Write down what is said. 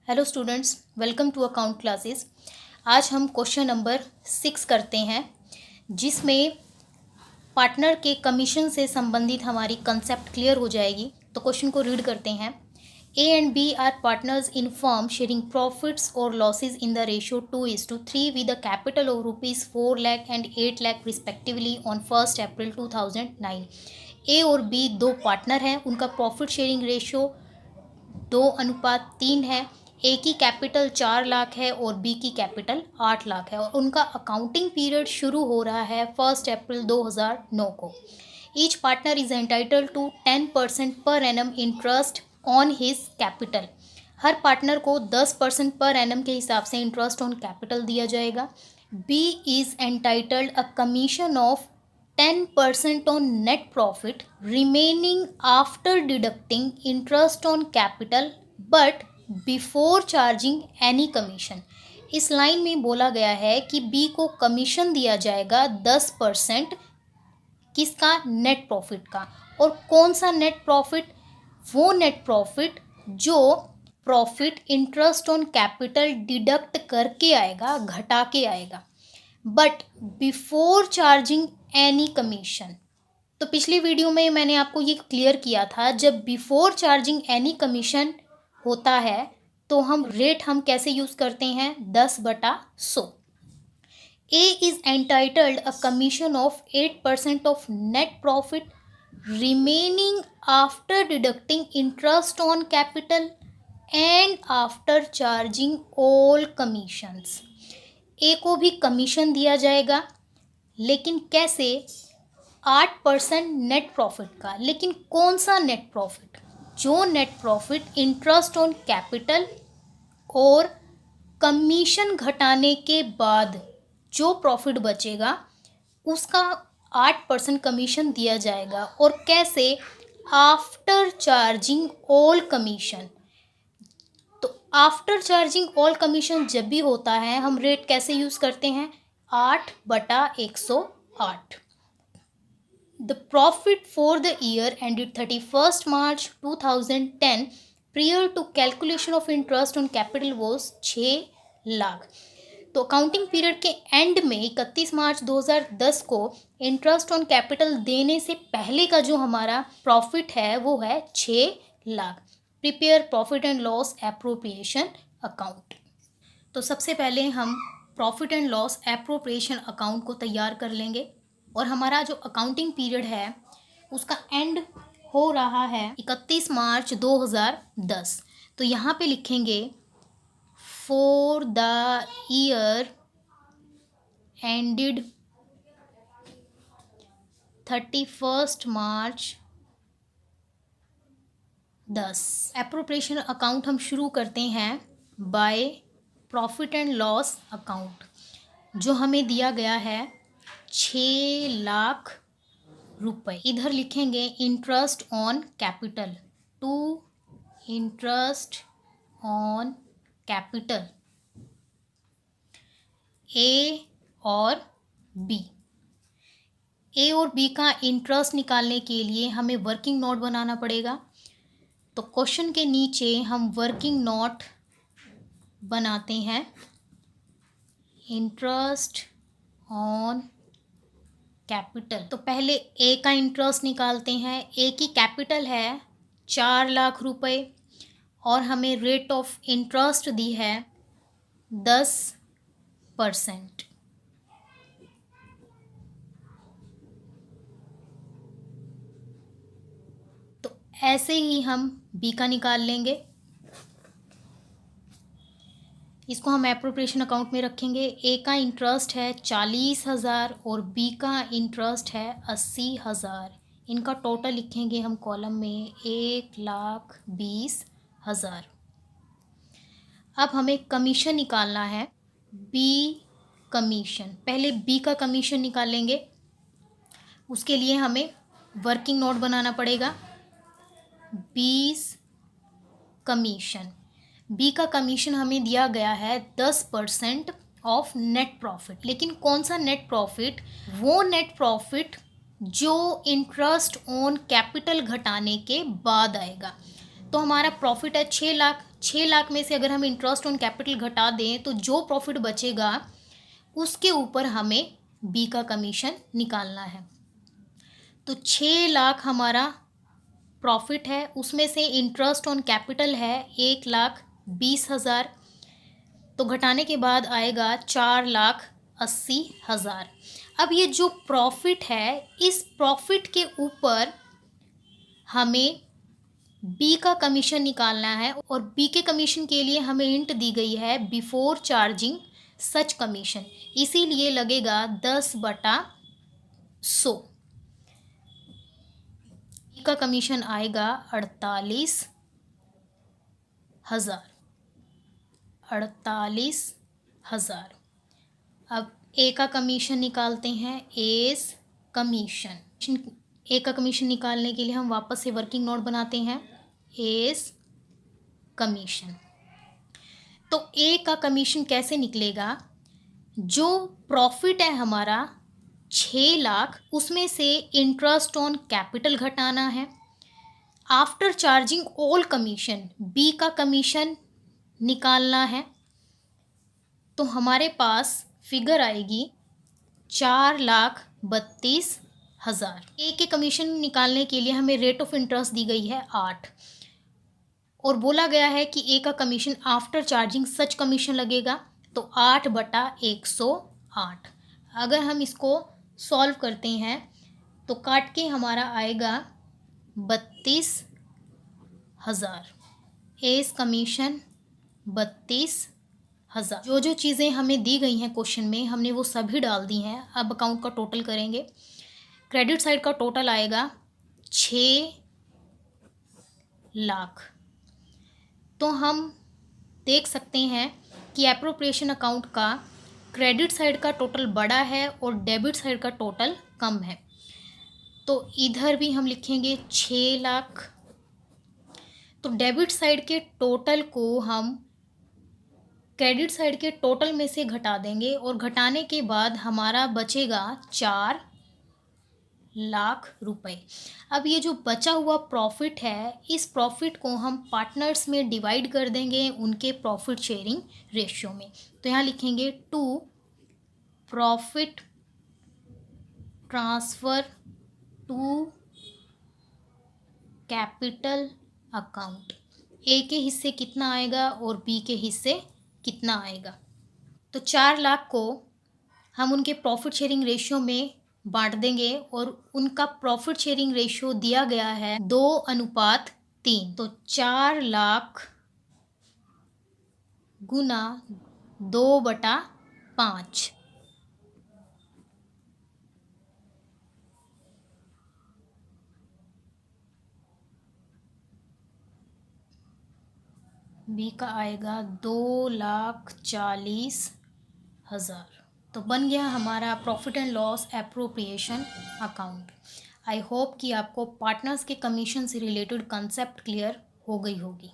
Hello students, welcome to account classes. आज हम question number 6 करते हैं, जिसमें पार्टनर के कमीशन से संबंधित हमारी कंसेप्ट क्लियर हो जाएगी। तो क्वेश्चन को रीड करते हैं। A and B are partners in firm sharing profits और losses in the ratio 2:3 with a capital of ₹4 lakh and 8 lakh respectively on 1 April 2009। A और बी दो पार्टनर हैं, उनका प्रॉफिट शेयरिंग रेशियो 2:3 है। ए की कैपिटल 4 लाख है और बी की कैपिटल 8 लाख है, और उनका अकाउंटिंग पीरियड शुरू हो रहा है 1 अप्रैल 2009 को। Each partner is entitled to 10% per annum interest on his capital. हर पार्टनर को 10% पर एनम के हिसाब से इंटरेस्ट ऑन कैपिटल दिया जाएगा। B is entitled a commission of 10% on net profit remaining after deducting interest on capital but before charging any commission। इस line में बोला गया है कि बी को कमीशन दिया जाएगा 10% किसका, नेट प्रॉफिट का। और कौन सा नेट प्रॉफिट? वो नेट प्रॉफिट जो profit interest on capital deduct करके आएगा, घटा के आएगा, but before charging any commission. तो पिछली वीडियो में मैंने आपको ये क्लियर किया था, जब बिफोर चार्जिंग एनी कमीशन होता है तो हम कैसे यूज़ करते हैं, 10/100। A is entitled a commission of 8% of net profit remaining after deducting interest on capital and after charging all commissions. A को भी कमीशन दिया जाएगा, लेकिन कैसे? 8% नेट प्रॉफिट का। लेकिन कौन सा नेट प्रॉफिट? जो net profit interest on capital और कमीशन घटाने के बाद जो प्रॉफिट बचेगा उसका 8% कमीशन दिया जाएगा। और कैसे? After charging all commission. तो आफ्टर चार्जिंग ऑल कमीशन जब भी होता है, हम रेट कैसे यूज़ करते हैं, 8/108। The profit for the year ended 31 March 2010 prior to calculation of interest on capital was 6 lakh. तो अकाउंटिंग पीरियड के एंड में 31 मार्च 2010 को इंटरेस्ट ऑन कैपिटल देने से पहले का जो हमारा प्रॉफिट है वो है 6 lakh. Prepare profit and loss appropriation account. तो सबसे पहले हम profit and loss appropriation account को तैयार कर लेंगे, और हमारा जो अकाउंटिंग पीरियड है उसका एंड हो रहा है 31 मार्च 2010। तो यहाँ पे लिखेंगे for the year ended 31 March 10। Appropriation account हम शुरू करते हैं by profit and loss account, जो हमें दिया गया है 6 लाख रुपए। इधर लिखेंगे interest on capital, to interest on capital A और बी। ए और बी का इंटरेस्ट निकालने के लिए हमें वर्किंग नोट बनाना पड़ेगा। तो क्वेश्चन के नीचे हम वर्किंग नोट बनाते हैं। Interest on capital. तो पहले ए का इंटरेस्ट निकालते हैं। ए की कैपिटल है 4 लाख रुपए और हमें रेट ऑफ इंटरेस्ट दी है 10%। तो ऐसे ही हम बी का निकाल लेंगे। इसको हम एप्रोप्रिएशन अकाउंट में रखेंगे। ए का इंटरेस्ट है 40,000 और बी का इंटरेस्ट है 80,000। इनका टोटल लिखेंगे हम कॉलम में 1,20,000। अब हमें कमीशन निकालना है, बी कमीशन। पहले बी का कमीशन निकालेंगे, उसके लिए हमें वर्किंग नोट बनाना पड़ेगा। 20 कमीशन। बी का कमीशन हमें दिया गया है 10% ऑफ नेट प्रॉफिट। लेकिन कौन सा नेट प्रॉफिट? वो नेट प्रॉफिट जो इंटरेस्ट ऑन कैपिटल घटाने के बाद आएगा। तो हमारा प्रॉफिट है 6 लाख। 6 लाख में से अगर हम इंटरेस्ट ऑन कैपिटल घटा दें तो जो प्रॉफिट बचेगा उसके ऊपर हमें बी का कमीशन निकालना है। तो 6 लाख हमारा प्रॉफिट है, उसमें से इंटरेस्ट ऑन कैपिटल है 1,20,000, तो घटाने के बाद आएगा 4,80,000। अब ये जो प्रॉफिट है, इस प्रॉफिट के ऊपर हमें बी का कमीशन निकालना है और बी के कमीशन के लिए हमें इंट दी गई है बिफोर चार्जिंग सच कमीशन, इसीलिए लगेगा 10/100। बी का कमीशन आएगा 48,000। अब ए का कमीशन निकालते हैं, एज कमीशन। ए का कमीशन निकालने के लिए हम वापस से वर्किंग नोट बनाते हैं, एज कमीशन। तो ए का कमीशन कैसे निकलेगा, जो प्रॉफिट है हमारा 6 लाख, उसमें से इंटरेस्ट ऑन कैपिटल घटाना है, after charging all commission B का कमीशन निकालना है। तो हमारे पास फिगर आएगी 4,32,000। ए के कमीशन निकालने के लिए हमें रेट ऑफ इंटरेस्ट दी गई है 8 और बोला गया है कि ए का कमीशन आफ्टर चार्जिंग सच कमीशन लगेगा, तो 8/108। अगर हम इसको सॉल्व करते हैं तो काट के हमारा आएगा 32,000। As commission 32,000। जो जो चीज़ें हमें दी गई हैं क्वेश्चन में हमने वो सभी डाल दी हैं। अब अकाउंट का टोटल करेंगे। क्रेडिट साइड का टोटल आएगा 6 लाख। तो हम देख सकते हैं कि एप्रोप्रिएशन अकाउंट का क्रेडिट साइड का टोटल बड़ा है और डेबिट साइड का टोटल कम है। तो इधर भी हम लिखेंगे 6 लाख। तो डेबिट साइड के टोटल को हम क्रेडिट साइड के टोटल में से घटा देंगे और घटाने के बाद हमारा बचेगा 4 लाख रुपए। अब ये जो बचा हुआ प्रॉफिट है, इस प्रॉफिट को हम पार्टनर्स में डिवाइड कर देंगे उनके प्रॉफिट शेयरिंग रेशियो में। तो यहाँ लिखेंगे to profit transfer to capital account. A के हिस्से कितना आएगा और बी के हिस्से कितना आएगा। तो 4 लाख को हम उनके प्रॉफिट शेयरिंग रेशियो में बांट देंगे और उनका प्रॉफिट शेयरिंग रेशियो दिया गया है 2:3। तो 4 लाख गुना 2/5। बी का आएगा 2,40,000। तो बन गया हमारा profit and loss appropriation account. I hope कि आपको पार्टनर्स के कमीशन से रिलेटेड कंसेप्ट क्लियर हो गई होगी।